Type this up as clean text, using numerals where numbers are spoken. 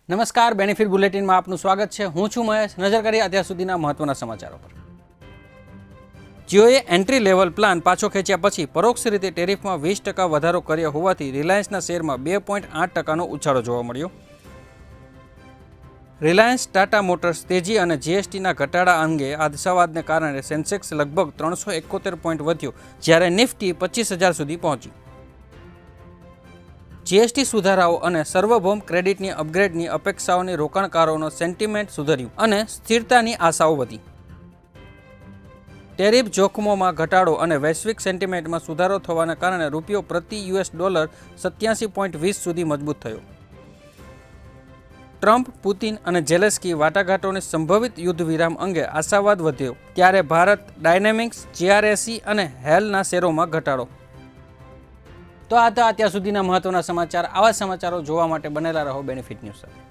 નમસ્કાર, બેનિફિટ બુલેટિનમાં આપનું સ્વાગત છે। હું છું મહેશ। નજર કરીએ અત્યાર સુધીના મહત્વના સમાચારો પર। જીઓએ એન્ટ્રી લેવલ પ્લાન પાછો ખેંચ્યા પછી પરોક્ષ રીતે ટેરિફમાં 20% વધારો કર્યો હોવાથી રિલાયન્સના શેરમાં 2.8%નો ઉછાળો જોવા મળ્યો। રિલાયન્સ ટાટા મોટર્સ તેજી અને જીએસટીના ઘટાડા અંગે આશાવાદને કારણે સેન્સેક્સ લગભગ 371 પોઈન્ટ વધ્યો, જ્યારે નિફ્ટી 25,000 સુધી પહોંચી। જીએસટી સુધારાઓ અને સાર્વભૌમ ક્રેડિટની અપગ્રેડની અપેક્ષાઓની રોકાણકારોનો સેન્ટિમેન્ટ સુધર્યું અને સ્થિરતાની આશાઓ વધી। ટેરિફ જોખમોમાં ઘટાડો અને વૈશ્વિક સેન્ટિમેન્ટમાં સુધારો થવાના કારણે રૂપિયો પ્રતિ યુએસ ડોલર 87.20 સુધી મજબૂત થયો। ટ્રમ્પ, પુતિન અને ઝેલેન્સ્કી વાટાઘાટોની સંભવિત યુદ્ધ વિરામ અંગે આશાવાદ વધ્યો, ત્યારે ભારત ડાયનેમિક્સ, જીઆરએસી અને હેલના શેરોમાં ઘટાડો। તો આ હતા અત્યાર સુધીના મહત્વના સમાચાર। આવા સમાચારો જોવા માટે બનેલા રહો બેનિફિટ ન્યૂઝ સાથે।